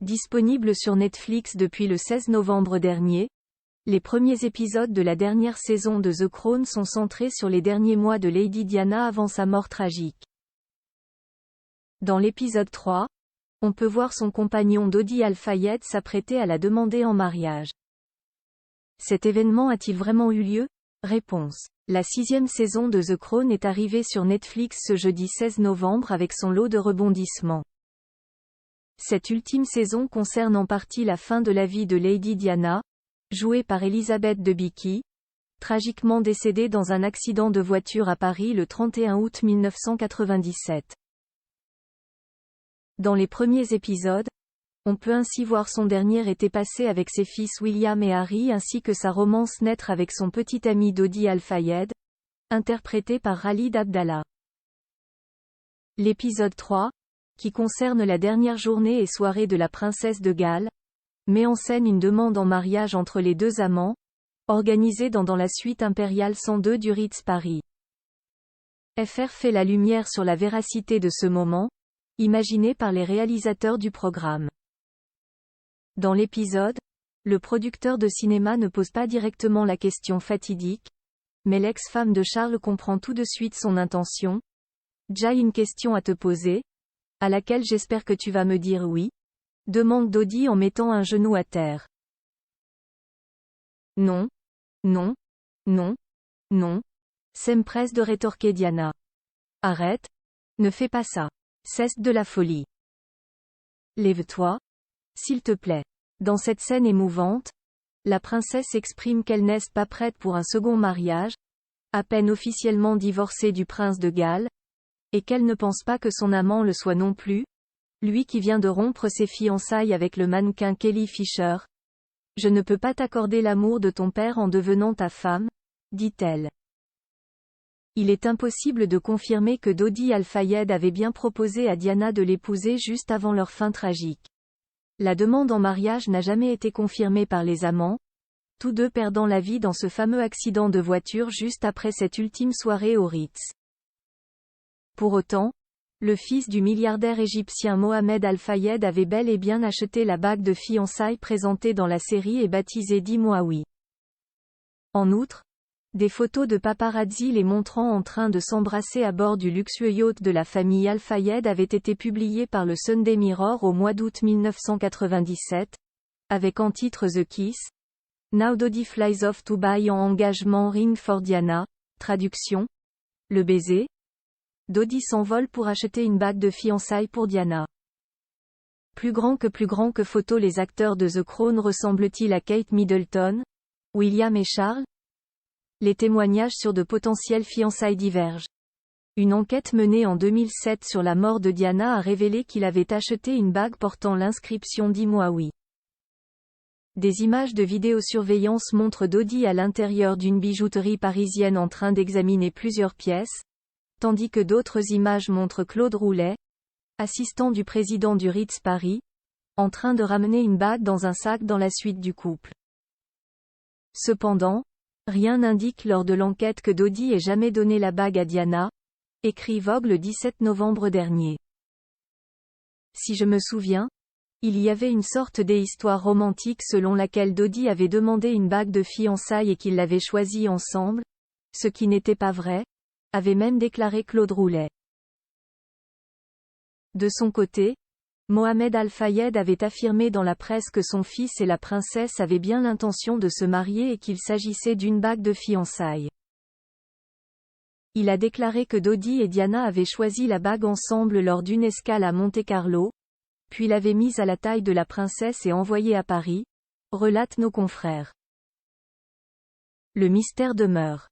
Disponible sur Netflix depuis le 16 novembre dernier, les premiers épisodes de la dernière saison de The Crown sont centrés sur les derniers mois de Lady Diana avant sa mort tragique. Dans l'épisode 3, on peut voir son compagnon Dodi Al-Fayed s'apprêter à la demander en mariage. Cet événement a-t-il vraiment eu lieu? Réponse. La 6e saison de The Crown est arrivée sur Netflix ce jeudi 16 novembre avec son lot de rebondissements. Cette ultime saison concerne en partie la fin de la vie de Lady Diana, jouée par Elizabeth Debicki, tragiquement décédée dans un accident de voiture à Paris le 31 août 1997. Dans les premiers épisodes, on peut ainsi voir son dernier été passé avec ses fils William et Harry ainsi que sa romance naître avec son petit ami Dodi Al-Fayed, interprété par Khalid Abdallah. L'épisode 3, qui concerne la dernière journée et soirée de la princesse de Galles, met en scène une demande en mariage entre les deux amants, organisée dans la suite impériale 102 du Ritz Paris. FR fait la lumière sur la véracité de ce moment, imaginé par les réalisateurs du programme. Dans l'épisode, le producteur de cinéma ne pose pas directement la question fatidique, mais l'ex-femme de Charles comprend tout de suite son intention. « J'ai une question à te poser, à laquelle j'espère que tu vas me dire oui », demande Dodi en mettant un genou à terre. « Non, non, non, non », s'empresse de rétorquer Diana. « Arrête, ne fais pas ça. Cesse de la folie. Lève-toi, s'il te plaît. » Dans cette scène émouvante, la princesse exprime qu'elle n'est pas prête pour un second mariage, à peine officiellement divorcée du prince de Galles, et qu'elle ne pense pas que son amant le soit non plus, lui qui vient de rompre ses fiançailles avec le mannequin Kelly Fisher. « Je ne peux pas t'accorder l'amour de ton père en devenant ta femme, » dit-elle. Il est impossible de confirmer que Dodi Al-Fayed avait bien proposé à Diana de l'épouser juste avant leur fin tragique. La demande en mariage n'a jamais été confirmée par les amants, tous deux perdant la vie dans ce fameux accident de voiture juste après cette ultime soirée au Ritz. Pour autant, le fils du milliardaire égyptien Mohamed Al-Fayed avait bel et bien acheté la bague de fiançailles présentée dans la série et baptisée Dimouawi. En outre, des photos de paparazzi les montrant en train de s'embrasser à bord du luxueux yacht de la famille Al-Fayed avaient été publiées par le Sunday Mirror au mois d'août 1997, avec en titre The Kiss. Now Dodi flies off to buy an engagement ring for Diana. Traduction. Le baiser. Dodi s'envole pour acheter une bague de fiançailles pour Diana. Plus grand que photo, les acteurs de The Crown ressemblent-ils à Kate Middleton, William et Charles? Les témoignages sur de potentielles fiançailles divergent. Une enquête menée en 2007 sur la mort de Diana a révélé qu'il avait acheté une bague portant l'inscription Dimouawi. Des images de vidéosurveillance montrent Dodi à l'intérieur d'une bijouterie parisienne en train d'examiner plusieurs pièces, tandis que d'autres images montrent Claude Roulet, assistant du président du Ritz Paris, en train de ramener une bague dans un sac dans la suite du couple. Cependant, rien n'indique lors de l'enquête que Dodi ait jamais donné la bague à Diana, écrit Vogue le 17 novembre dernier. Si je me souviens, il y avait une sorte d'histoire romantique selon laquelle Dodi avait demandé une bague de fiançailles et qu'ils l'avaient choisie ensemble, ce qui n'était pas vrai, avait même déclaré Claude Roulet. De son côté, Mohamed Al-Fayed avait affirmé dans la presse que son fils et la princesse avaient bien l'intention de se marier et qu'il s'agissait d'une bague de fiançailles. Il a déclaré que Dodi et Diana avaient choisi la bague ensemble lors d'une escale à Monte-Carlo, puis l'avaient mise à la taille de la princesse et envoyée à Paris, relatent nos confrères. Le mystère demeure.